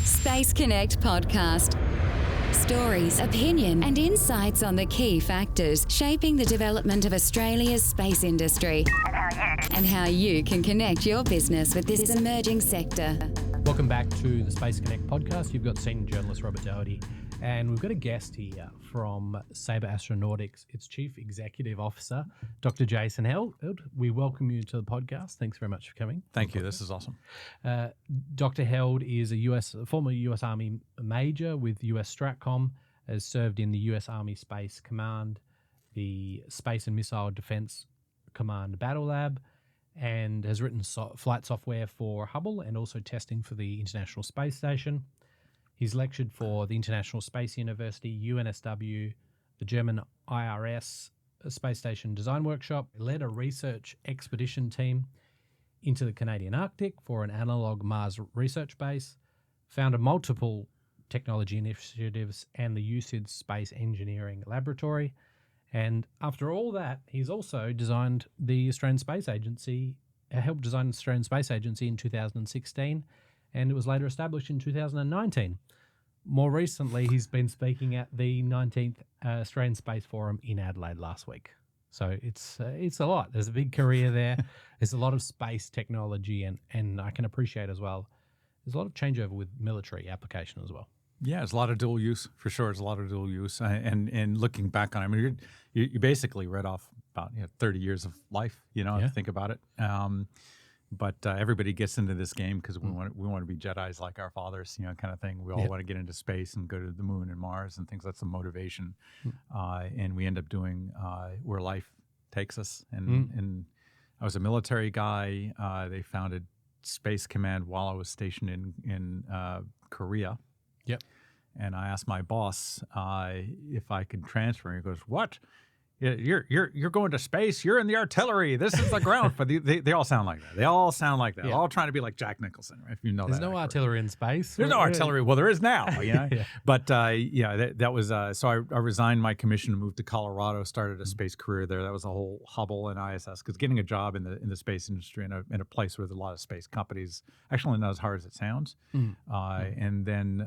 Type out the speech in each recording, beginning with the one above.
Space Connect podcast. Stories, opinion, and insights on the key factors shaping the development of Australia's space industry and how you can connect your business with this emerging sector. Welcome back to the Space Connect podcast. You've got senior journalist Robert Dougherty, and we've got a guest here from Saber Astronautics, its Chief Executive Officer, Dr. Jason Held. We welcome you to the podcast. Thanks very much for coming. Thank you. This is awesome. Dr. Held is a former U.S. Army major with U.S. Stratcom, has served in the U.S. Army Space Command, the Space and Missile Defense Command Battle Lab, and has written flight software for Hubble and also testing for the International Space Station. He's lectured for the International Space University, UNSW, the German IRS Space Station Design Workshop, led a research expedition team into the Canadian Arctic for an analog Mars research base, founded multiple technology initiatives and the UCID Space Engineering Laboratory. And after all that, he's also designed the Australian Space Agency, helped design the Australian Space Agency in 2016, and it was later established in 2019. More recently, he's been speaking at the 19th Australian Space Forum in Adelaide last week. So it's a lot. There's a big career there. There's a lot of space technology, and I can appreciate as well, there's a lot of changeover with military application as well. Yeah, it's a lot of dual use, for sure. It's a lot of dual use. And looking back on it, I mean, you basically read off about 30 years of life, if you think about it. But everybody gets into this game because we want to be Jedis like our fathers, kind of thing. We all want to get into space and go to the moon and Mars and things. That's the motivation. And we end up doing where life takes us. And I was a military guy. They founded Space Command while I was stationed in Korea. Yep. And I asked my boss if I could transfer. He goes, "What? You're going to space? You're in the artillery. This is the ground for the." They all sound like that. They all sound like that. Yeah. All trying to be like Jack Nicholson, if you know. There's no artillery in space. There's no artillery. Well, there is now. Yeah. But that was so. I resigned my commission and moved to Colorado. Started a space career there. That was a whole Hubble and ISS, because getting a job in the space industry in a place with a lot of space companies actually not as hard as it sounds. And then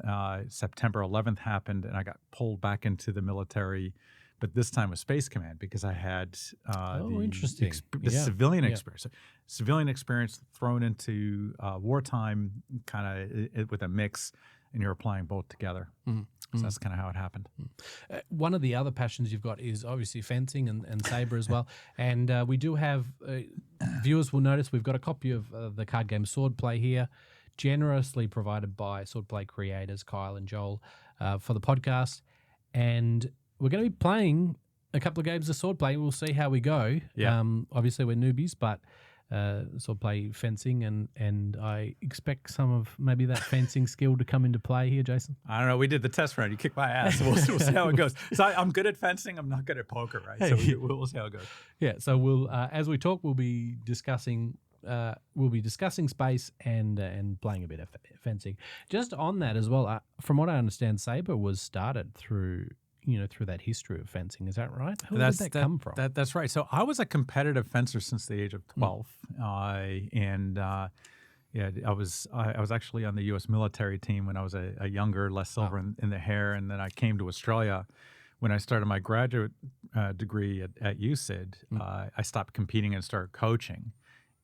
September 11th happened, and I got pulled back into the military. But this time with Space Command, because I had the civilian experience thrown into wartime kind of with a mix, and you're applying both together. So that's kind of how it happened. One of the other passions you've got is obviously fencing and saber as well. And we do have, viewers will notice we've got a copy of the card game Swordplay here, generously provided by Swordplay creators Kyle and Joel for the podcast. And we're going to be playing a couple of games of Swordplay. We'll see how we go. Yeah. Obviously, we're newbies, but Swordplay fencing, and I expect some of maybe that fencing skill to come into play here, Jason. I don't know. We did the test round. You kicked my ass. So we'll see how it goes. So I'm good at fencing. I'm not good at poker, right? So we'll see how it goes. Yeah. So we'll as we talk, we'll be discussing space and playing a bit of fencing. Just on that as well, from what I understand, Saber was started through that history of fencing. Is that right? Where did that come from? That's right. So I was a competitive fencer since the age of 12. I was actually on the U.S. military team when I was a younger, less silver in the hair. And then I came to Australia when I started my graduate degree at UCID. I stopped competing and started coaching.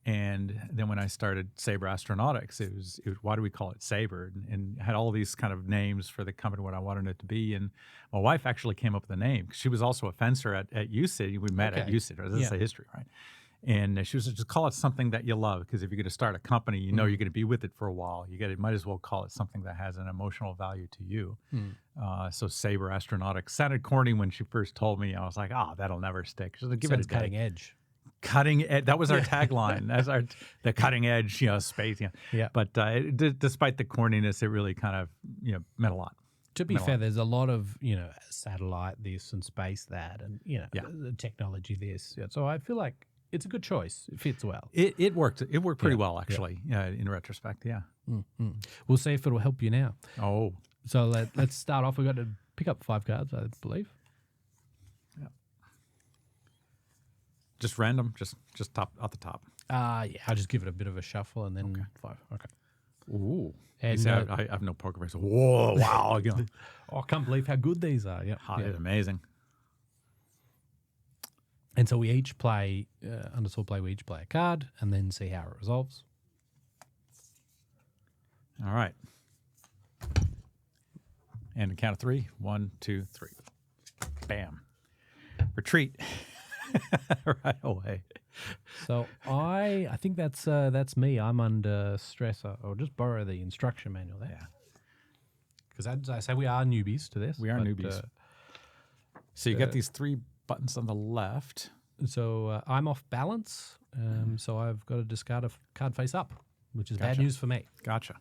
And then when I started Saber Astronautics, it was why do we call it Saber? And had all these kind of names for the company, what I wanted it to be. And my wife actually came up with the name. She was also a fencer at UCID. We met at UCID. This is the history, right? And she was like, just call it something that you love, because if you're going to start a company, you're going to be with it for a while. Might as well call it something that has an emotional value to you. So Saber Astronautics sounded corny when she first told me. I was like, that'll never stick. She's like, give it a cutting edge. Cutting edge. That was our tagline. That's the cutting edge, space. Yeah. But despite the corniness, it really kind of meant a lot. To be fair, there's a lot of satellite this and space that, and the technology this. Yeah. So I feel like it's a good choice. It fits well. It worked. It worked pretty well actually. In retrospect, yeah. We'll see if it'll help you now. Oh. So let's start off. We've got to pick up 5 cards, I believe. Just random, just top at the top. Yeah, I'll just give it a bit of a shuffle and then 5. Okay. Ooh. And See, I have no poker face. Whoa, wow. I can't believe how good these are. Yeah, It's amazing. And so we each play, under sword play, we each play a card and then see how it resolves. All right. And a count of 3. 1, 2, 3. Bam. Retreat. Right away. So I think that's me. I'm under stress. I'll just borrow the instruction manual there. Yeah. Because as I say, we are newbies to this. We are newbies. So you got these 3 buttons on the left. So I'm off balance. So I've got to discard a card face up, which is bad news for me. Gotcha.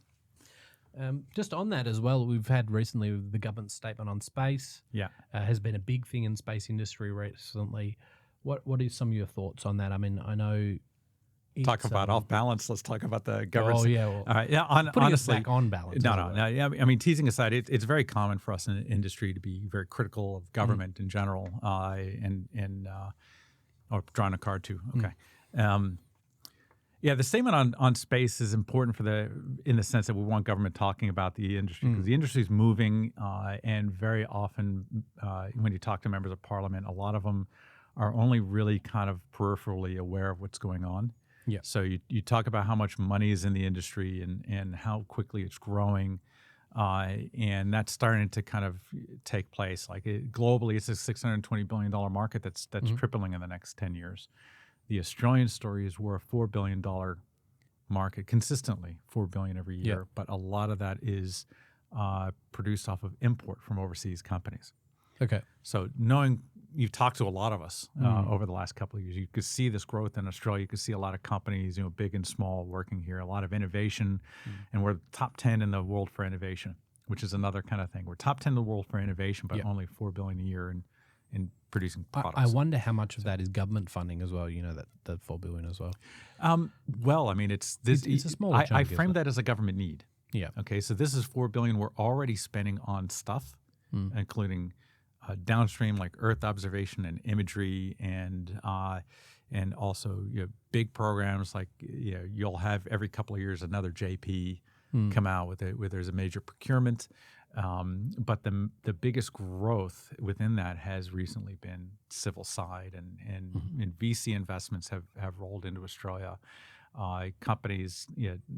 Just on that as well, we've had recently the government statement on space. Yeah. Has been a big thing in space industry recently. What are some of your thoughts on that? I mean, I know. Talk about off balance. Let's talk about the government. Oh yeah. Well, all right. Yeah. putting Honestly, us back on balance. No. Yeah. I mean, teasing aside, it's very common for us in the industry to be very critical of government in general, or drawing a card too. Okay. Yeah, the statement on space is important in the sense that we want government talking about the industry because the industry is moving, and very often when you talk to members of parliament, a lot of them are only really kind of peripherally aware of what's going on. Yeah. So you talk about how much money is in the industry and how quickly it's growing, and that's starting to kind of take place. Like globally, it's a $620 billion market that's tripling in the next 10 years. The Australian story is we're a $4 billion market consistently, $4 billion every year, but a lot of that is produced off of import from overseas companies. Okay. So knowing you've talked to a lot of us over the last couple of years, you could see this growth in Australia. You could see a lot of companies, big and small, working here. A lot of innovation, and we're top 10 in the world for innovation, which is another kind of thing. We're top 10 in the world for innovation, but only $4 billion a year in producing products. I wonder how much of that is government funding as well. That $4 billion as well. Well, I mean, it's this. It's a small. I framed that as a government need. Yeah. Okay. So this is $4 billion we're already spending on stuff, including downstream like Earth observation and imagery, and also big programs like you'll have every couple of years another JP come out where there's a major procurement. But the biggest growth within that has recently been civil side, and VC investments have rolled into Australia. Companies,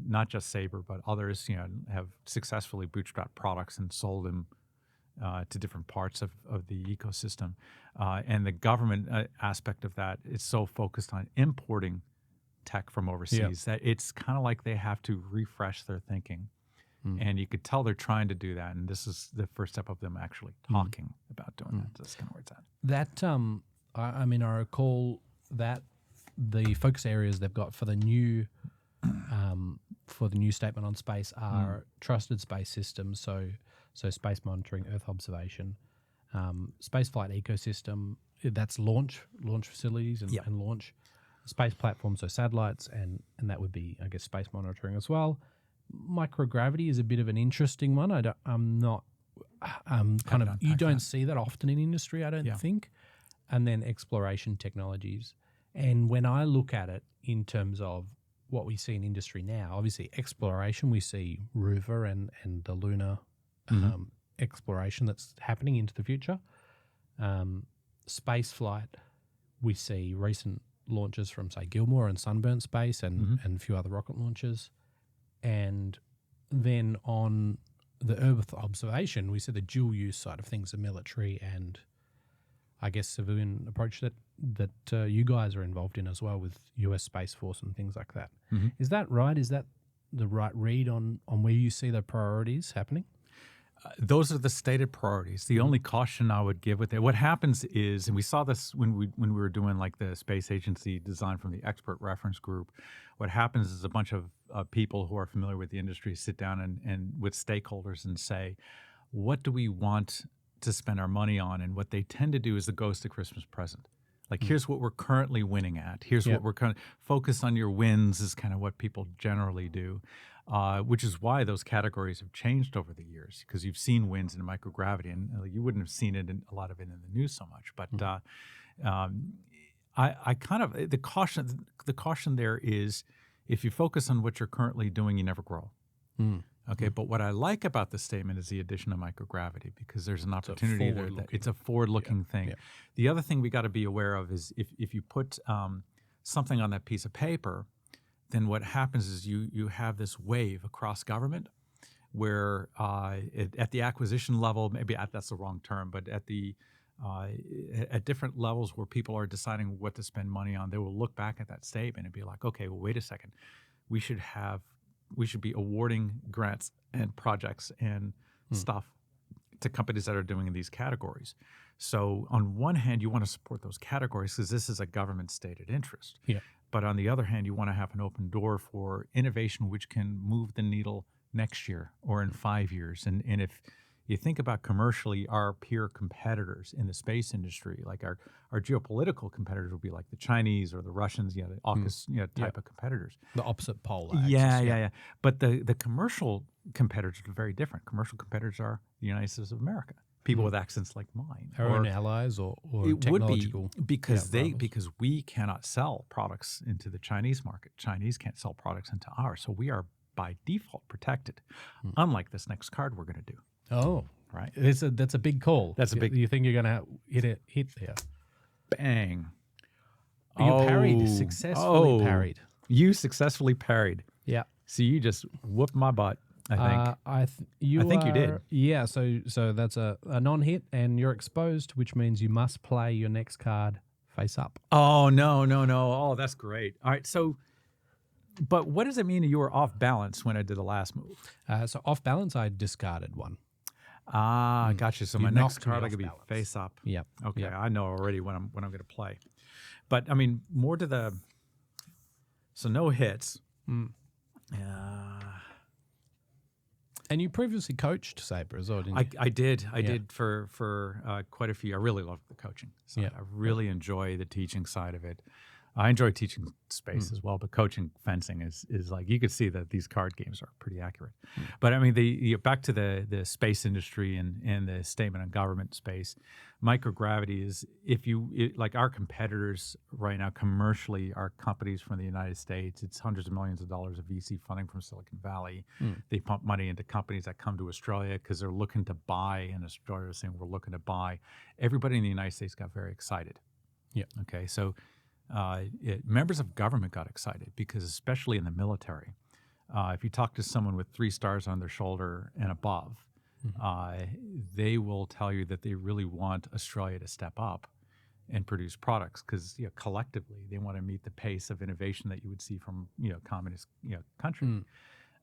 not just Saber, but others, have successfully bootstrapped products and sold them to different parts of the ecosystem. And the government aspect of that is so focused on importing tech from overseas that it's kind of like they have to refresh their thinking. And you could tell they're trying to do that, and this is the first step of them actually talking about doing that. That's kind of where it's at. That I mean, I recall that the focus areas they've got for the new statement on space are trusted space systems, so space monitoring, Earth observation, space flight ecosystem. That's launch facilities and launch space platforms, so satellites, and that would be, I guess, space monitoring as well. Microgravity is a bit of an interesting one. You don't see that often in industry, I don't think. And then exploration technologies. And when I look at it in terms of what we see in industry now, obviously exploration, we see rover and the lunar exploration that's happening into the future. Space flight, we see recent launches from, say, Gilmore and Sunburnt Space and a few other rocket launches. And then on the Earth observation, we see the dual use side of things, the military and I guess civilian approach that you guys are involved in as well with US Space Force and things like that. Is that right? Is that the right read on where you see the priorities happening? Those are the stated priorities. The only caution I would give with it, what happens is, and we saw this when we were doing like the space agency design from the expert reference group, what happens is a bunch of people who are familiar with the industry sit down and with stakeholders and say, what do we want to spend our money on? And what they tend to do is the ghost of Christmas present. Like, here's what we're currently winning at. Here's what we're kind of focus on your wins is kind of what people generally do. Which is why those categories have changed over the years, because you've seen wins in microgravity, and you wouldn't have seen it a lot of it in the news so much. But I kind of the caution there is, if you focus on what you're currently doing, you never grow. Okay, but what I like about the statement is the addition of microgravity, because there's an opportunity there. That it's a forward-looking thing. Yeah. The other thing we got to be aware of is if you put something on that piece of paper, then what happens is you have this wave across government where at the acquisition level, maybe that's the wrong term, but at different levels where people are deciding what to spend money on, they will look back at that statement and be like, okay, well, wait a second, we should be awarding grants and projects and stuff to companies that are doing in these categories. So on one hand, you want to support those categories because this is a government stated interest. Yeah. But on the other hand, you want to have an open door for innovation which can move the needle next year or in 5 years. And if you think about commercially our peer competitors in the space industry, like our geopolitical competitors would be like the Chinese or the Russians, the AUKUS type of competitors. The opposite pole. Yeah. But the commercial competitors are very different. Commercial competitors are the United States of America, people with accents like mine. Our own allies or it technological. Would be because we cannot sell products into the Chinese market. Chinese can't sell products into ours. So we are by default protected, unlike this next card we're going to do. Oh, right. That's a big call. That's a big. You think you're going to hit there? Bang! You parried successfully. Parried. You successfully parried. Yeah. So you just whooped my butt. I think. I think you did. Yeah. So that's a non-hit, and you're exposed, which means you must play your next card face up. Oh no! Oh, that's great. All right. So. But what does it mean you were off balance when I did the last move? So off balance, I discarded one. Gotcha. So my next card I could be face up. Yep. Okay, Yep. I know already when I'm going to play. But I mean, more to the. So no hits. And you previously coached Saber as well, didn't you? I did. I did for quite a few. I really loved the coaching side. I really enjoy the teaching side of it. I enjoy teaching space as well, but coaching fencing is like, you could see that these card games are pretty accurate. But I mean, back to the space industry and the statement on government space, microgravity is, like our competitors right now commercially are companies from the United States. It's hundreds of millions of dollars of VC funding from Silicon Valley. They pump money into companies that come to Australia because they're looking to buy, and Australia is saying we're looking to buy. Everybody in the United States got very excited. Yeah. Okay. So members of government got excited because, especially in the military, if you talk to someone with 3 stars on their shoulder and above, they will tell you that they really want Australia to step up and produce products because collectively they want to meet the pace of innovation that you would see from communist country.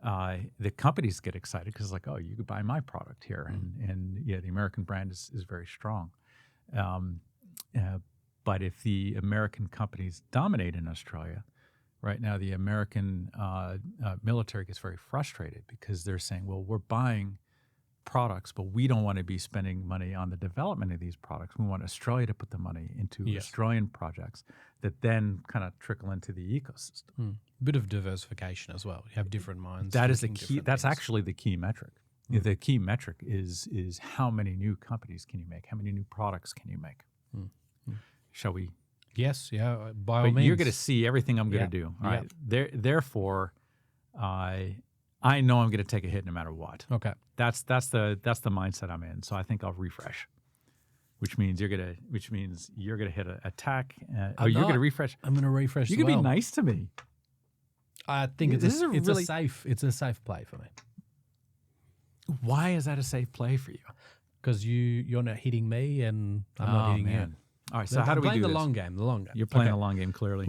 The companies get excited because it's like, oh, you could buy my product here, and the American brand is very strong. But if the American companies dominate in Australia, right now the American military gets very frustrated because they're saying, well, we're buying products, but we don't want to be spending money on the development of these products. We want Australia to put the money into Australian projects that then kind of trickle into the ecosystem. Bit of diversification as well. You have different minds. That is the key. That's actually the key metric. The key metric is how many new companies can you make? How many new products can you make? Shall we? Yes, yeah, by all means. You're going to see everything I'm going to do. All right. Therefore, I know I'm going to take a hit no matter what. Okay. That's the mindset I'm in. So I think I'll refresh, which means you're going to hit an attack. You're going to refresh. I'm going to refresh. You can be nice to me. I think it's a safe play for me. Why is that a safe play for you? Because you're not hitting me and I'm not hitting you. All right, so how do we do this? The long game. You're playing the long game, clearly.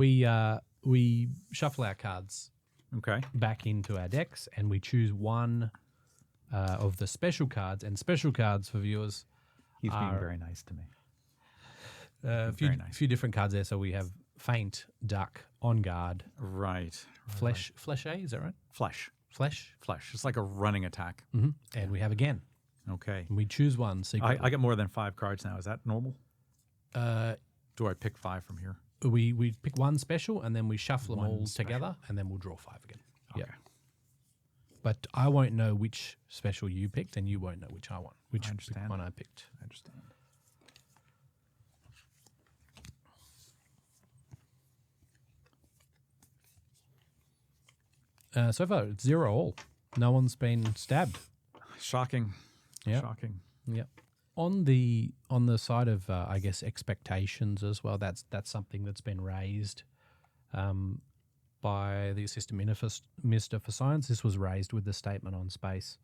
We shuffle our cards back into our decks, and we choose one of the special cards. And special cards for viewers, he's being very nice to me. A few different cards there. So we have Faint, Duck, On Guard. Right. Flesh, is that right? Flesh. It's like a running attack. And we have Again. Okay. And we choose one secretly. I get more than 5 cards now. Is that normal? Do I pick 5 from here? We pick one special and then we shuffle them all together and then we'll draw 5 again. Okay. Yeah. But I won't know which special you picked and you won't know which one I picked. I understand. So far it's 0-all. No one's been stabbed. Shocking. Yeah. Shocking. Yep. On the side of I guess expectations as well, that's something that's been raised by the Assistant Minister for Science. This was raised with the statement on space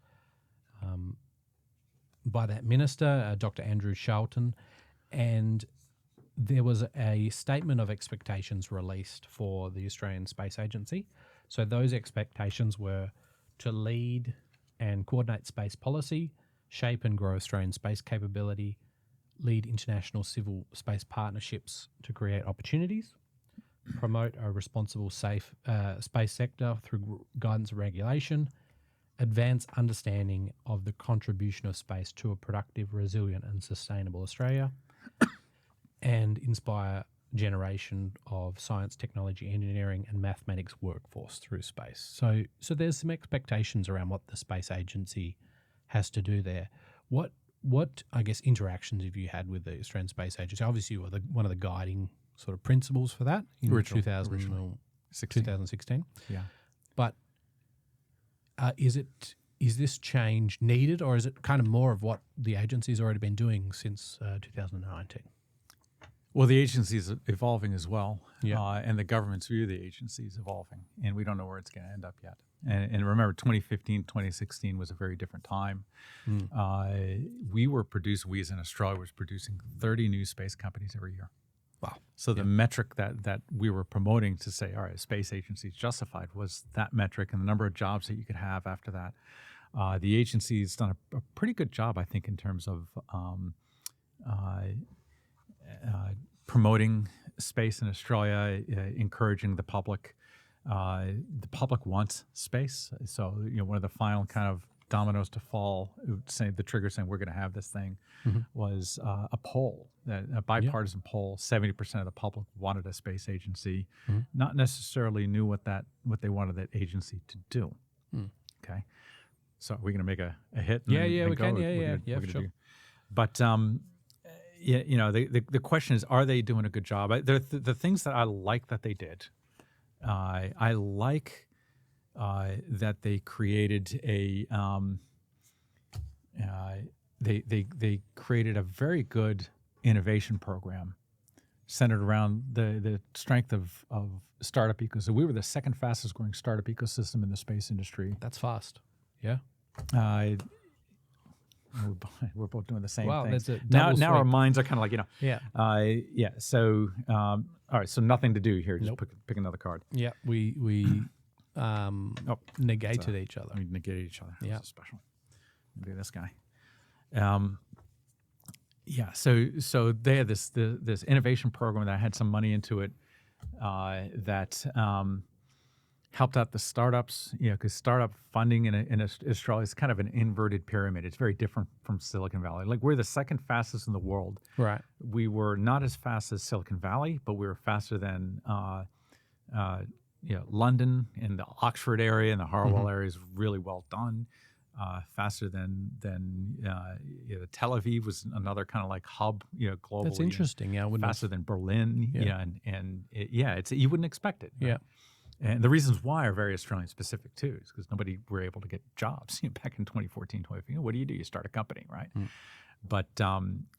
by that minister, Dr. Andrew Shelton, and there was a statement of expectations released for the Australian Space Agency. So those expectations were to lead and coordinate space policy, shape and grow Australian space capability, lead international civil space partnerships to create opportunities, promote a responsible, safe space sector through guidance and regulation, advance understanding of the contribution of space to a productive, resilient and sustainable Australia, and inspire generation of science, technology, engineering and mathematics workforce through space. So there's some expectations around what the space agency has to do there. What I guess interactions have you had with the Australian Space Agency? Obviously you were one of the guiding sort of principles for that in 2016. Yeah. But is this change needed, or is it kind of more of what the agency's already been doing since 2019? Well, the agency is evolving as well, Yeah. And the government's view of the agency is evolving, and we don't know where it's going to end up yet. And remember, 2015, 2016 was a very different time. We as in Australia was producing 30 new space companies every year. Wow. So the metric that we were promoting to say, all right, space agency is justified, was that metric and the number of jobs that you could have after that. The agency's done a pretty good job, I think, in terms of promoting space in Australia, encouraging the public. The public wants space. So, one of the final kind of dominoes to fall, saying the trigger saying we're going to have this thing, was a poll, a bipartisan poll. 70% of the public wanted a space agency, not necessarily knew what they wanted that agency to do. Okay, so are we going to make a hit? And we can. Yeah, sure. But the question is, are they doing a good job? The things that I like that they did. I like that they created they created a very good innovation program centered around the strength of startup ecosystem. We were the second fastest growing startup ecosystem in the space industry. That's fast. Yeah. We're both doing the same wow, thing. That's a now our minds are kind of like, Yeah. So, all right. So nothing to do here. Just Nope. pick another card. Yeah. We negated each other. We negated each other. Yeah. This is special. Maybe this guy. So they had this innovation program that had some money into it that helped out the startups, because startup funding in Australia is kind of an inverted pyramid. It's very different from Silicon Valley. Like, we're the second fastest in the world. Right. We were not as fast as Silicon Valley, but we were faster than London and the Oxford area and the Harwell area is really well done. Faster than Tel Aviv was another kind of like hub, globally. That's interesting. Yeah, faster than Berlin. Yeah. It's you wouldn't expect it. Right? Yeah. And the reasons why are very Australian specific too, is because nobody were able to get jobs back in 2014, 2015. What do? You start a company, right? But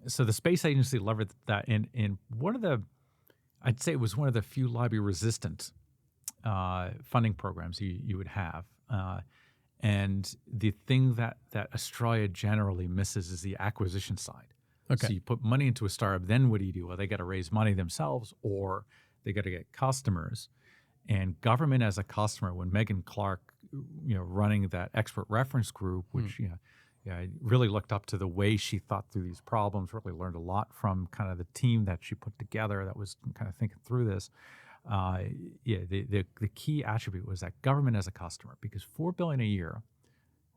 so the space agency leveraged that in I'd say it was one of the few lobby resistant funding programs you would have. And the thing that Australia generally misses is the acquisition side. Okay. So you put money into a startup, then what do? Well, they got to raise money themselves, or they got to get customers. And government as a customer, when Megan Clark, running that expert reference group, which I really looked up to the way she thought through these problems, really learned a lot from kind of the team that she put together that was kind of thinking through this. The key attribute was that government as a customer, because $4 billion a year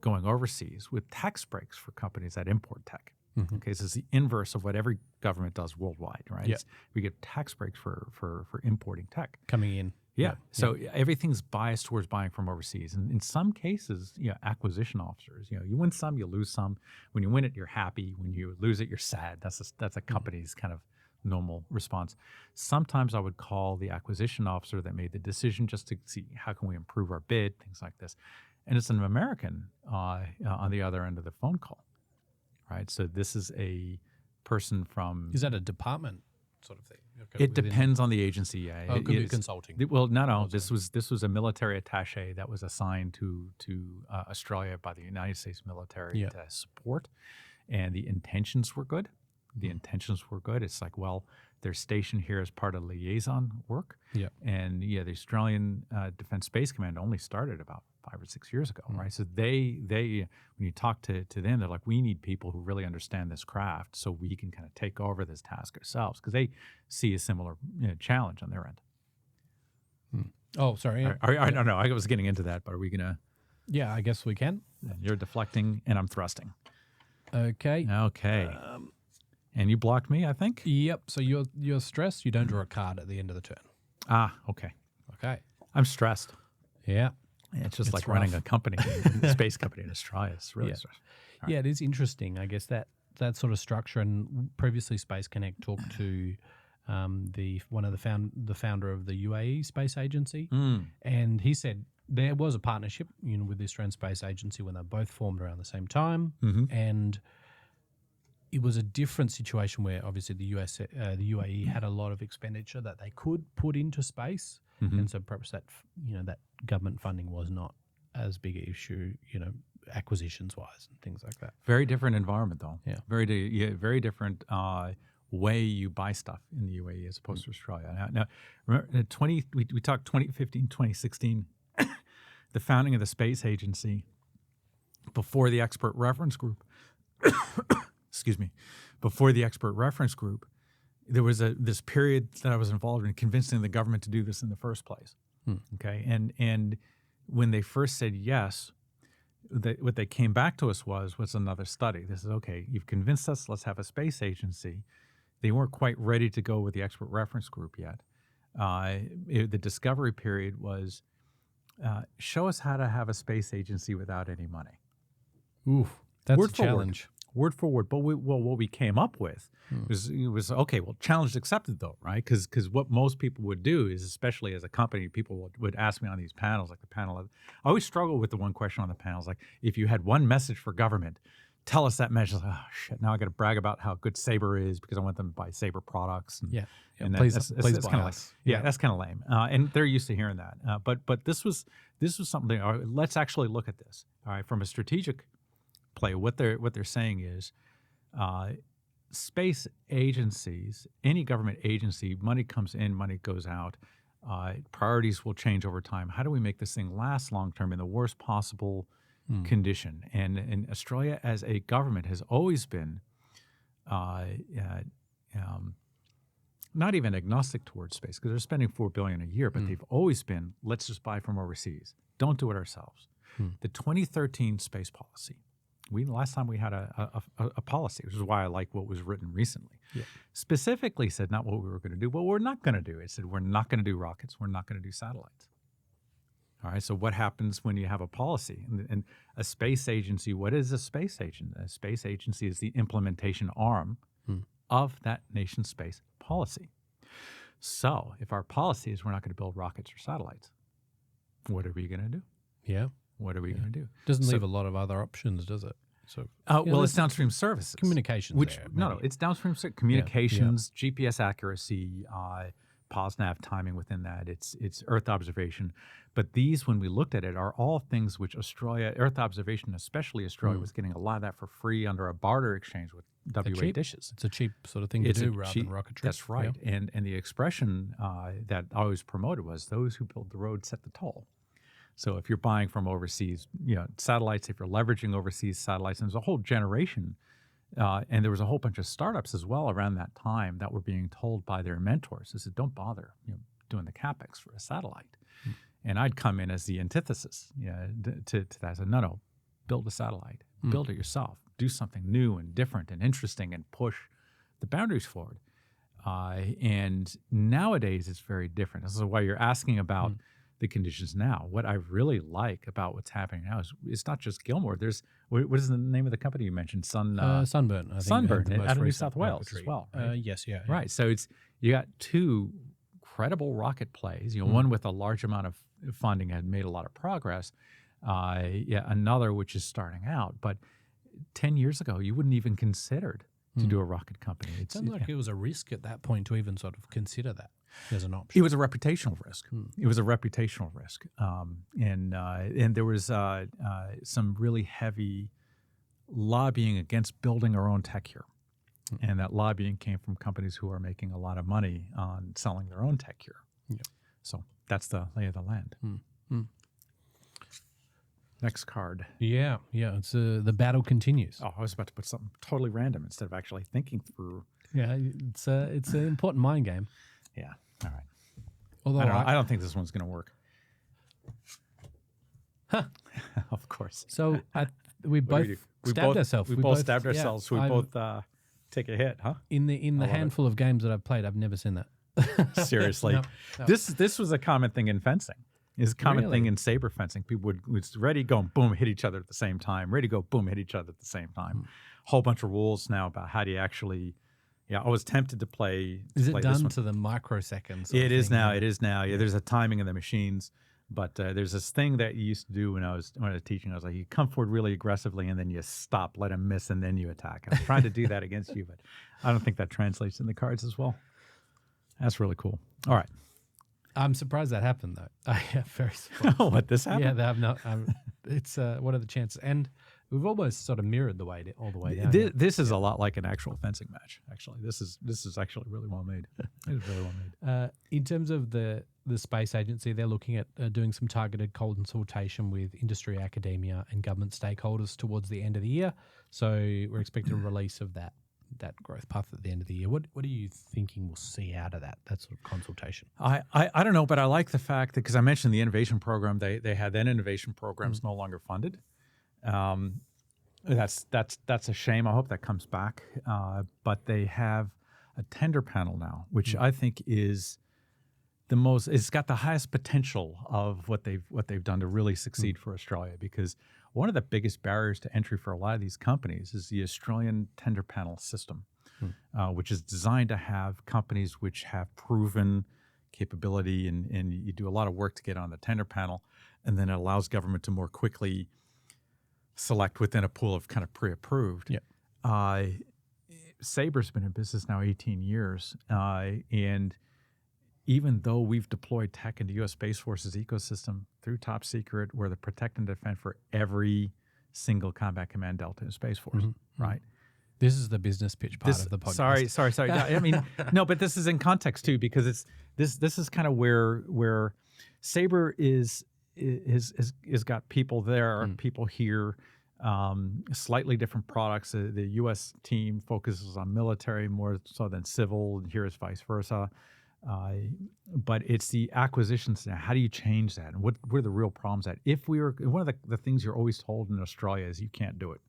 going overseas with tax breaks for companies that import tech. Okay, so it's the inverse of what every government does worldwide, right? Yeah. We get tax breaks for importing tech Coming in. Yeah. So everything's biased towards buying from overseas. And in some cases, acquisition officers, you win some, you lose some. When you win it, you're happy. When you lose it, you're sad. That's a company's kind of normal response. Sometimes I would call the acquisition officer that made the decision just to see how can we improve our bid, things like this. and it's an American on the other end of the phone call, right? So this is a person from... Is that a department sort of thing? It depends on the agency, yeah. Oh, it could be consulting. Well, no. This was a military attaché that was assigned to Australia by the United States military to support, and the intentions were good. It's like, well, they're stationed here as part of liaison work. Yeah. And the Australian Defence Space Command only started about 5 or 6 years ago, right? So they when you talk to them, they're like, we need people who really understand this craft so we can kind of take over this task ourselves, because they see a similar challenge on their end. Oh, sorry. I don't know. I was getting into that, but are we going to... Yeah, I guess we can. You're deflecting and I'm thrusting. Okay. And you blocked me, I think? Yep. So you're stressed. You don't draw a card at the end of the turn. Okay. Okay. I'm stressed. Yeah. It's just like rough. running a company, a space company in Australia. It's really stressful. Right. Yeah, it is interesting. I guess that sort of structure. And previously, Space Connect talked to the founder of the UAE Space Agency, and he said there was a partnership, with the Australian Space Agency when they both formed around the same time, and it was a different situation where obviously the UAE had a lot of expenditure that they could put into space, and so perhaps that that government funding was not as big an issue, acquisitions wise and things like that. Very different environment, though. Yeah, very different way you buy stuff in the UAE as opposed to Australia. Now remember, we talked 2015, 2016, the founding of the space agency before the expert reference group. Excuse me, before the expert reference group, there was this period that I was involved in convincing the government to do this in the first place. Okay, and when they first said yes, what they came back to us was another study. They said, okay, you've convinced us, let's have a space agency. They weren't quite ready to go with the expert reference group yet. The discovery period was, show us how to have a space agency without any money. Oof, that's a challenge. Word for word. But what we came up with was okay, well, challenge accepted, though, right? Because what most people would do is, especially as a company, people would ask me on these panels, like the panel. I always struggle with the one question on the panels, like, if you had one message for government, tell us that message. Like, oh, shit, now I got to brag about how good Saber is because I want them to buy Saber products. And, and please that's kind of us. that's kind of lame. And they're used to hearing that. But this was something. All right, let's actually look at this. All right, from a strategic play, what they're saying is, space agencies, any government agency, money comes in, money goes out. Priorities will change over time. How do we make this thing last long term in the worst possible condition? And Australia, as a government, has always been not even agnostic towards space, because they're spending $4 billion a year, but they've always been, let's just buy from overseas. Don't do it ourselves. The 2013 space policy. Last time we had a policy, which is why I like what was written recently, specifically said not what we were going to do, what we're not going to do. It said we're not going to do rockets, we're not going to do satellites. All right, so what happens when you have a policy? And a space agency, what is a space agency? A space agency is the implementation arm of that nation's space policy. So if our policy is we're not going to build rockets or satellites, what are we going to do? Yeah. What are we going to do? Doesn't leave a lot of other options, does it? So, well, it's downstream services. Communications. It's downstream communications, GPS accuracy, POSNAV timing within that. It's Earth observation. But these, when we looked at it, are all things which Earth observation, especially Australia, was getting a lot of that for free under a barter exchange with WA dishes. It's a cheap sort of thing to do rather than rocketry. That's right. Yeah. And the expression that I always promoted was, those who build the road set the toll. So if you're buying from overseas, satellites, if you're leveraging overseas satellites, and there's a whole generation, and there was a whole bunch of startups as well around that time that were being told by their mentors, they said, don't bother doing the CapEx for a satellite. And I'd come in as the antithesis to that. I said, no, build a satellite. Build it yourself. Do something new and different and interesting and push the boundaries forward. And nowadays it's very different. This is why you're asking about the conditions now. What I really like about what's happening now is it's not just Gilmore. There's what is the name of the company you mentioned? Sunburn. I think Sunburn out of New South Wales as well. Right? Yes, yeah. Right. So you got two credible rocket plays. One with a large amount of funding had made a lot of progress, Another which is starting out. But 10 years ago, you wouldn't even considered to do a rocket company. It sounds like it was a risk at that point to even sort of consider that as an option. It was a reputational risk. It was a reputational risk. And there was some really heavy lobbying against building our own tech here. And that lobbying came from companies who are making a lot of money on selling their own tech here. Yeah. So that's the lay of the land. Next card. Yeah. It's the battle continues. Oh, I was about to put something totally random instead of actually thinking through. Yeah, it's an important mind game. Yeah. All right. Although I don't think this one's going to work. Huh. Of course. So we both stabbed ourselves. We both stabbed ourselves. We both take a hit, huh? In the handful of games that I've played, I've never seen that. Seriously. No. This was a common thing in fencing. It's a common thing in saber fencing. People would ready, go, boom, hit each other at the same time. Ready, go, boom, hit each other at the same time. Whole bunch of rules now about how do you actually. Yeah, I was tempted to play. Is it done to the microseconds? It is now. It is now. Yeah, there's a timing of the machines. But there's this thing that you used to do when I was teaching. I was like, you come forward really aggressively, and then you stop, let him miss, and then you attack. I'm trying to do that against you, but I don't think that translates in the cards as well. That's really cool. All right. I'm surprised that happened, though. Yeah, very surprised. What, this happened? Yeah, they have not. It's what are the chances? And we've almost sort of mirrored the way all the way down. This is a lot like an actual fencing match. Actually, this is actually really well made. It's really well made. In terms of the space agency, they're looking at doing some targeted consultation with industry, academia, and government stakeholders towards the end of the year. So we're expecting a release of that growth path at the end of the year. What are you thinking we'll see out of that sort of consultation? I don't know, but I like the fact that, because I mentioned the innovation program, they had that innovation program's no longer funded. That's a shame. I hope that comes back. But they have a tender panel now, which I think is the most. It's got the highest potential of what they've done to really succeed for Australia, because one of the biggest barriers to entry for a lot of these companies is the Australian tender panel system, which is designed to have companies which have proven capability, and you do a lot of work to get on the tender panel, and then it allows government to more quickly select within a pool of kind of pre-approved. Yeah. Saber's been in business now 18 years, and even though we've deployed tech into U.S. Space Force's ecosystem through Top Secret, we're the protect and defend for every single Combat Command Delta in Space Force, right? This is the business pitch part of the podcast. Sorry. I mean, no, but this is in context too, because this is kind of where Saber is got people there, people here, slightly different products. The U.S. team focuses on military more so than civil, and here is vice versa. But it's the acquisitions now. How do you change that? And what are the real problems that one of the things you're always told in Australia is you can't do it.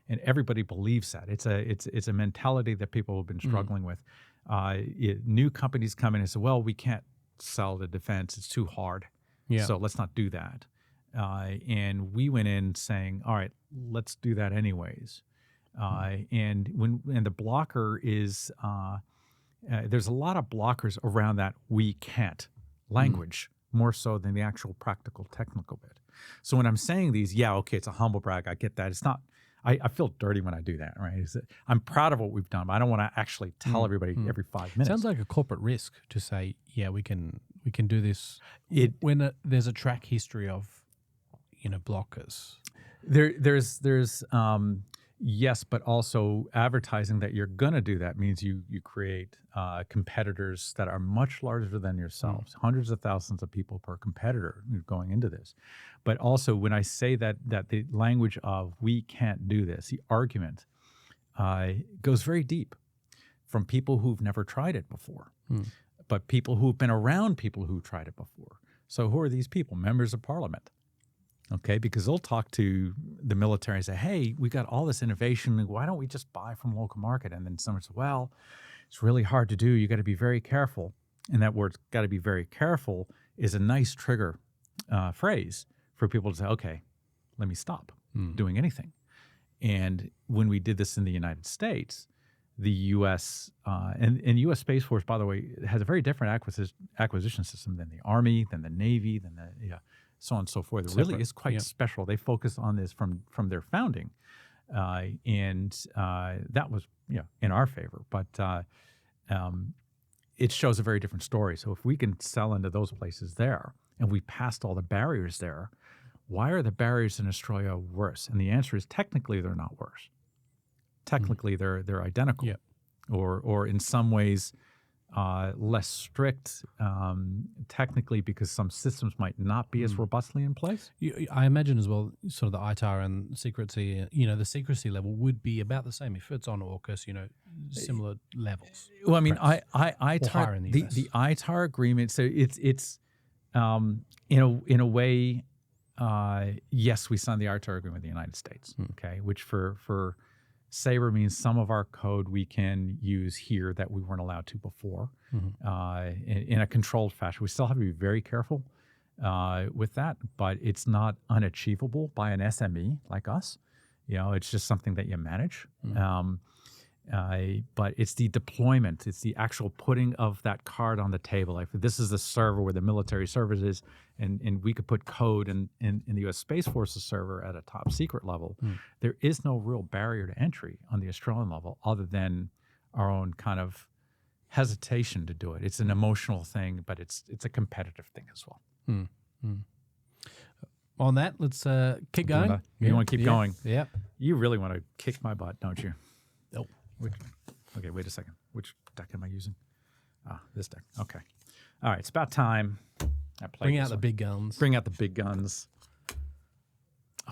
And everybody believes that. It's a mentality that people have been struggling with. New companies come in and say, well, we can't sell to defense. It's too hard. Yeah. So let's not do that. And we went in saying, all right, let's do that anyways. And the blocker is there's a lot of blockers around that we can't language, more so than the actual practical technical bit. So when I'm saying these, it's a humble brag. I get that. It's not. I feel dirty when I do that, right? I'm proud of what we've done, but I don't want to actually tell everybody every 5 minutes. Sounds like a corporate risk to say, we can do this when there's a track history of, blockers. There's yes, but also advertising that you're going to do that means you create competitors that are much larger than yourselves, hundreds of thousands of people per competitor going into this. But also when I say that the language of we can't do this, the argument goes very deep from people who've never tried it before, but people who've been around people who tried it before. So who are these people? Members of parliament. Okay, because they'll talk to the military and say, hey, we got all this innovation. Why don't we just buy from local market? And then someone says, well, it's really hard to do. You got to be very careful. And that word, got to be very careful, is a nice trigger phrase for people to say, okay, let me stop doing anything. And when we did this in the United States, the U.S. And U.S. Space Force, by the way, has a very different acquisition system than the Army, than the Navy, than the so on and so forth. It Separate, really is quite special. They focus on this from their founding, and that was in our favor. But it shows a very different story. So if we can sell into those places there, and we passed all the barriers there, why are the barriers in Australia worse? And the answer is technically they're not worse. Technically they're identical, or in some ways less strict. Technically, because some systems might not be as robustly in place. I imagine as well, sort of the ITAR and secrecy. The secrecy level would be about the same if it's on AUKUS. Similar levels. Well, I mean, higher in the US. the ITAR agreement. So it's in a way, yes, we signed the ITAR agreement with the United States. Okay, which for Saber means some of our code we can use here that we weren't allowed to before, in a controlled fashion. We still have to be very careful with that, but it's not unachievable by an SME like us. It's just something that you manage. But it's the deployment, it's the actual putting of that card on the table. Like, this is the server where the military service is, and we could put code in the U.S. Space Force's server at a top secret level. There is no real barrier to entry on the Australian level other than our own kind of hesitation to do it. It's an emotional thing, but it's a competitive thing as well. On that, let's keep going. You want to keep going? Yeah. You really want to kick my butt, don't you? Nope. Okay, wait a second. Which deck am I using? This deck. Okay. All right, it's about time. Bring out the big guns. Bring out the big guns.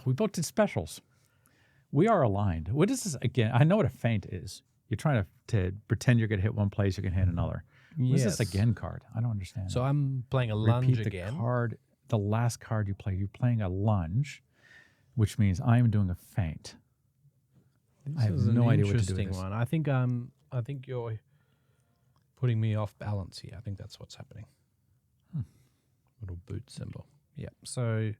We both did specials. We are aligned. What is this again? I know what a feint is. You're trying to pretend you're going to hit one place, you're going to hit another. What is this again card? I don't understand. So I'm playing a lunge again. The last card you played, you're playing a lunge, which means I am doing a feint. I have no idea what to do with this. One. I think you're putting me off balance here. I think that's what's happening. Little boot symbol. Yeah. So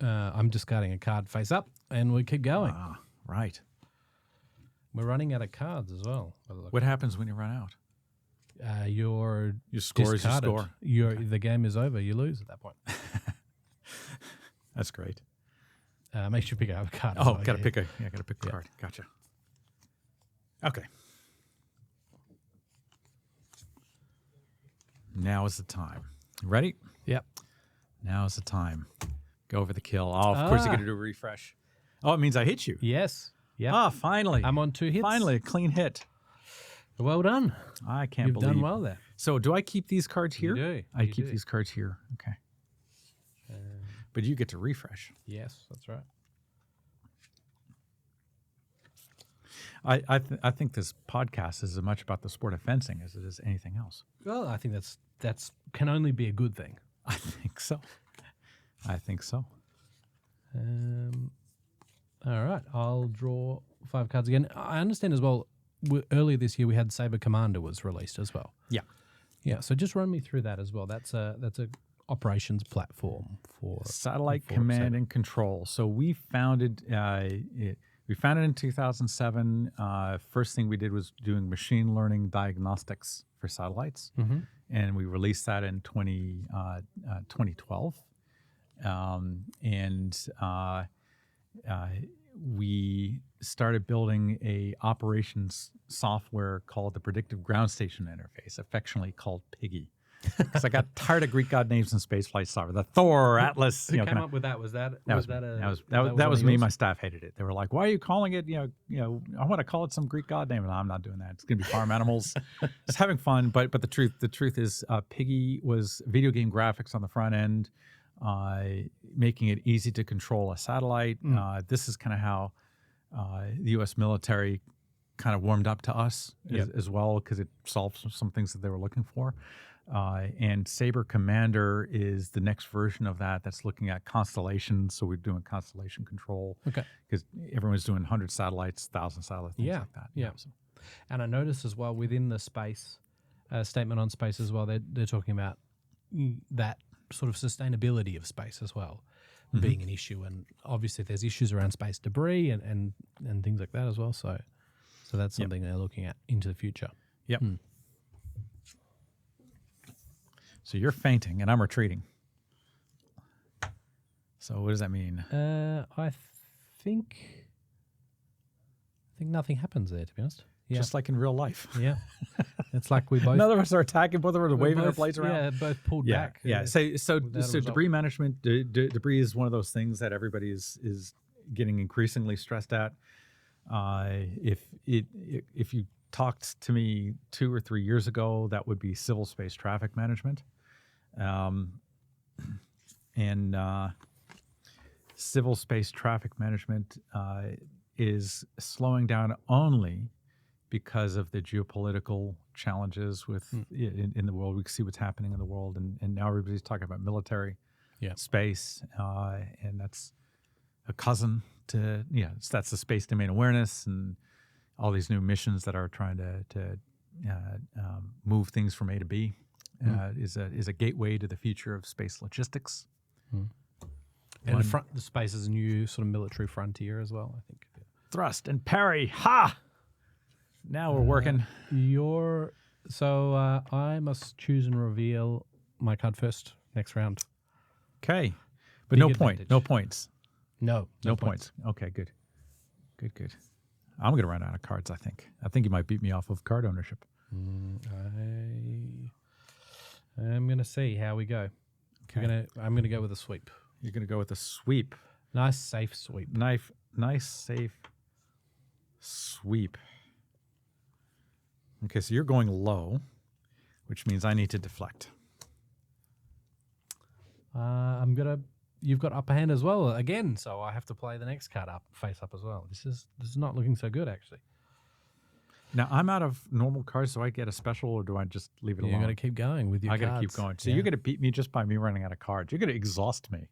I'm discarding a card face up, and we keep going. Right. We're running out of cards as well. What happens when you run out? Your score is your score. The game is over. You lose at that point. That's great. Make sure you pick up a card. Gotta pick a card. Gotcha. Okay. Now is the time. Ready? Yep. Now is the time. Go over the kill. Of course you're gonna do a refresh. It means I hit you. Yes. Yeah. Finally. I'm on 2 hits. Finally, a clean hit. Well done. I can't believe. You've done well there. So do I keep these cards here? You do. I keep these cards here. Okay. But you get to refresh. Yes, that's right. I think this podcast is as much about the sport of fencing as it is anything else. Well, I think that's can only be a good thing. I think so. All right, I'll draw 5 cards again. I understand as well. Earlier this year, we had Saber Commander was released as well. Yeah. So just run me through that as well. That's a operations platform for satellite command and control. So we founded it. We founded in 2007. First thing we did was doing machine learning diagnostics for satellites, and we released that in 2012. We started building a operations software called the Predictive Ground Station Interface, affectionately called PIGGY. Because I got tired of Greek god names and spaceflight software. The Thor, Atlas. Who came up with that? Was that me? My staff hated it. They were like, "Why are you calling it? I want to call it some Greek god name." And I'm not doing that. It's going to be farm animals. Just having fun. But the truth is, PIGGY was video game graphics on the front end, making it easy to control a satellite. This is kind of how the U.S. military kind of warmed up to us as well, because it solved some things that they were looking for. And Saber Commander is the next version of that that's looking at constellations. So we're doing constellation control. Okay. Because everyone's doing 100 satellites, 1,000 satellites, things like that. Yeah. So. And I noticed as well within the space statement on space as well, they're talking about that sort of sustainability of space as well being an issue. And obviously there's issues around space debris and things like that as well. So that's something they're looking at into the future. Yep. So you're feinting and I'm retreating. So what does that mean? I think nothing happens there, to be honest. Yeah. Just like in real life. Yeah. It's like we both... None of us are attacking. Both of us are waving our both, plates around. Yeah, both pulled back. Yeah. So without a debris management, debris is one of those things that everybody is getting increasingly stressed at. If you talked to me 2 or 3 years ago, that would be civil space traffic management. Civil space traffic management is slowing down only because of the geopolitical challenges with in the world. We can see what's happening in the world, and now everybody's talking about military space, and that's a cousin to that's the space domain awareness and all these new missions that are trying to move things from A to B. Is a gateway to the future of space logistics. And the space is a new sort of military frontier as well, I think. Thrust and parry. Ha! Now we're working. I must choose and reveal my card first next round. Okay. But Big no advantage. no points. No points. Okay, good. I'm going to run out of cards, I think. I think you might beat me off of card ownership. I'm going to see how we go. Okay. I'm going to go with a sweep. You're going to go with a sweep. Nice, safe sweep. Nice, safe sweep. Okay, so you're going low, which means I need to deflect. You've got upper hand as well again, so I have to play the next card up, face up as well. This is not looking so good, actually. Now, I'm out of normal cards, so I get a special, or do I just leave it alone? You're going to keep going with your cards. I got to keep going. So you're going to beat me just by me running out of cards. You're going to exhaust me.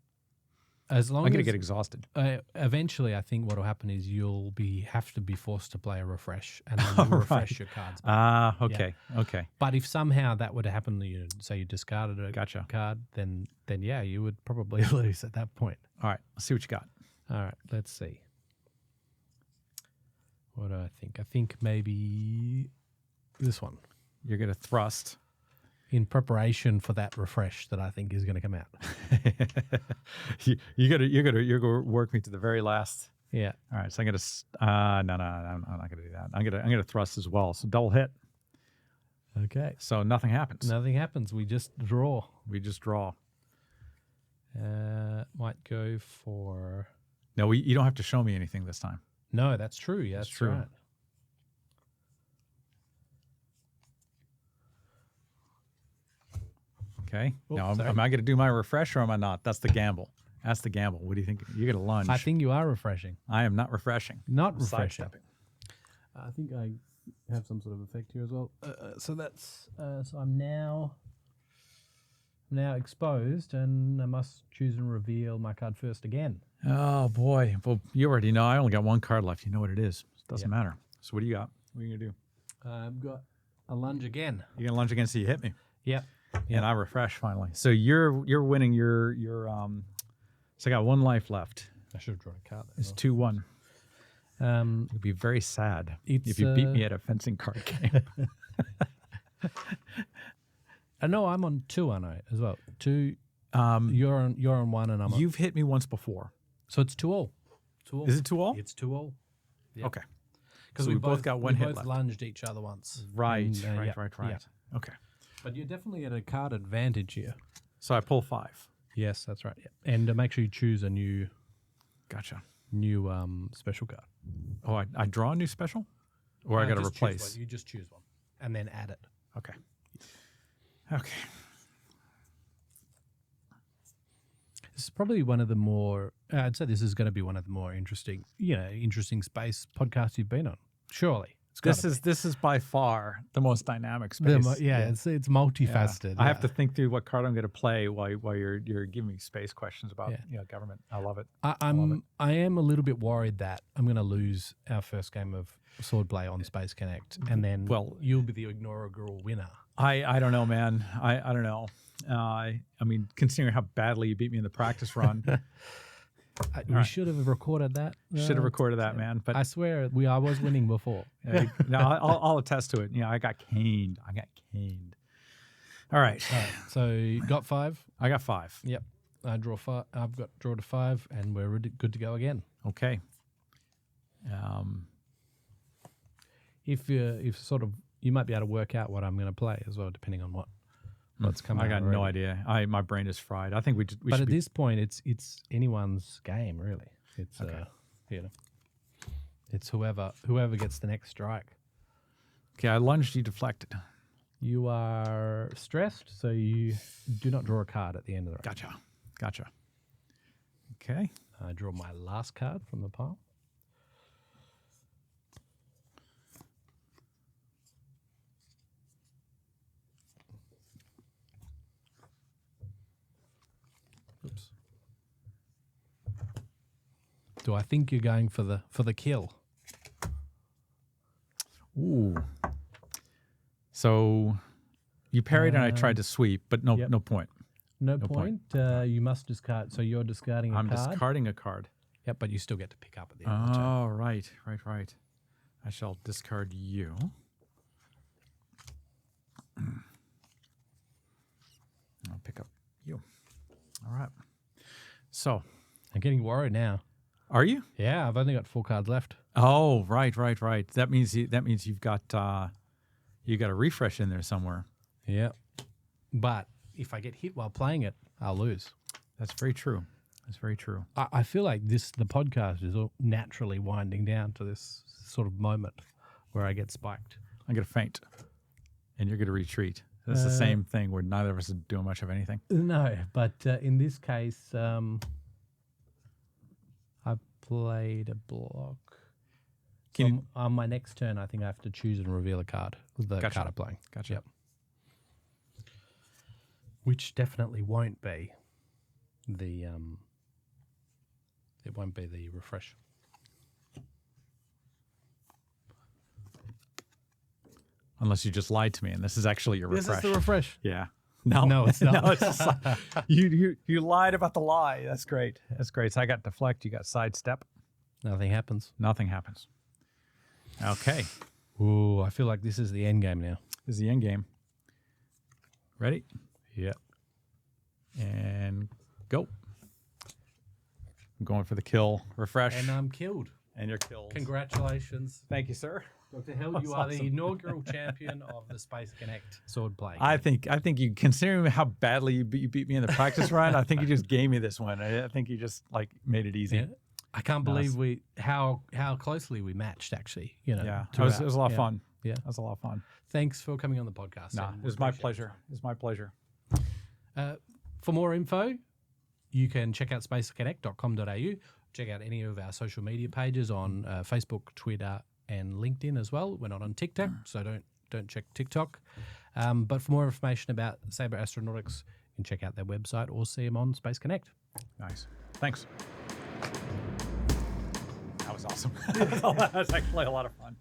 As long I'm going to as get exhausted. Eventually, I think what will happen is you'll have to be forced to play a refresh, and then you'll refresh your cards. Okay. But if somehow that would happen, say you discarded a card, then yeah, you would probably lose at that point. All right, let's see what you got. All right, let's see. What do I think? I think maybe this one. You're going to thrust. In preparation for that refresh that I think is going to come out. You're gonna work me to the very last. Yeah. All right. So I'm gonna no, I'm not gonna do that. I'm gonna thrust as well. So double hit. Okay. So nothing happens. Nothing happens. We just draw. Might go for. No, you don't have to show me anything this time. No, that's true. Yeah, that's true. Right. Okay. Now, am I going to do my refresh or am I not? That's the gamble. What do you think? You're going to lunge. I think you are refreshing. I am not refreshing. Not refreshing. Sidestepping. I think I have some sort of effect here as well. So that's so I'm now exposed, and I must choose and reveal my card first again. Oh boy! Well, you already know. I only got one card left. You know what it is. It doesn't matter. So what do you got? What are you gonna do? I've got a lunge again. You're gonna lunge again, so you hit me. Yep. And I refresh finally. So you're winning your so I got one life left. I should have drawn a card. It's 2-1. You'd be very sad if you beat me at a fencing card game. I know I'm on 2, aren't I, as well? 2. You're on 1, and I'm on. You've hit me once before. So it's 2-2. Is it 2-2? It's 2-2. Yep. Okay. Because so we both got one hit left. left. Lunged each other once. Right. And, right. Yeah. Okay. But you're definitely at a card advantage here. So I pull 5. Yes, that's right. Yeah. And make sure you choose a new. Gotcha. New special card. Oh, I draw a new special, or I got to replace. You just choose one, and then add it. Okay. This is probably one of the more. I'd say this is going to be one of the more interesting space podcasts you've been on. Surely. This is by far the most dynamic space. It's multifaceted. Yeah. I have to think through what card I'm going to play while you're giving me space questions about government. I love it. I am a little bit worried that I'm going to lose our first game of Swordplay on Space Connect, and then you'll be the inaugural winner. I don't know, man. I don't know. I mean, considering how badly you beat me in the practice run. We should have recorded that. Should have recorded that, man. But I swear, I was winning before. No, I'll attest to it. I got caned. All right. So you got 5? I got 5. Yep. I draw 5. I've got draw to 5, and we're good to go again. Okay. If sort of you might be able to work out what I'm going to play as well, depending on what's coming. I got out no already. idea. My brain is fried. I think we But should at this point, it's anyone's game, really. It's Okay. it's whoever gets the next strike. Okay, I lunged, you deflected. You are stressed, so you do not draw a card at the end of the round. Gotcha. Okay. I draw my last card from the pile. Oops. Do I think you're going for the kill? Ooh. So you parried and I tried to sweep, but no point. No point. You must discard. So you're discarding a card. I'm discarding a card. Yep, but you still get to pick up at the end of the turn. Oh, right. I shall discard you. I'll pick up you. All right. So, I'm getting worried now. are you? Yeah, I've only got 4 cards left. Oh, right. That means you've got a refresh in there somewhere. Yeah. But if I get hit while playing it, I'll lose. That's very true. I feel like the podcast is all naturally winding down to this sort of moment where I get spiked. I'm going to faint, and you're going to retreat. That's the same thing where neither of us are doing much of anything. No, but in this case, I played a block. On my next turn, I think I have to choose and reveal a card. The Gotcha. card I'm playing. Gotcha. Yep. Which definitely won't be the it won't be the refresh. Unless you just lied to me, and this is actually your refresh. This is the refresh. Yeah. No, No, it's not. No, it's just like, you lied about the lie. That's great. So I got deflect. You got sidestep. Nothing happens. Nothing happens. Okay. Ooh, I feel like this is the end game now. This is the end game. Ready? Yep. And go. I'm going for the kill. Refresh. And I'm killed. And you're killed. Congratulations. Thank you, sir. Dr. Held, you are the inaugural champion of the Space Connect sword play. I think you, considering how badly you beat me in the practice run, I think you just gave me this one. I think you just made it easy. Yeah. I can't believe how closely we matched, actually. Yeah, it was a lot of fun. Yeah, it was a lot of fun. Thanks for coming on the podcast. No, it was my pleasure. It was my pleasure. For more info, you can check out spaceconnect.com.au. Check out any of our social media pages on Facebook, Twitter, and LinkedIn as well. We're not on TikTok, so don't check TikTok. But for more information about Saber Astronautics, you can check out their website or see them on Space Connect. Nice. Thanks. That was awesome. That was actually a lot of fun.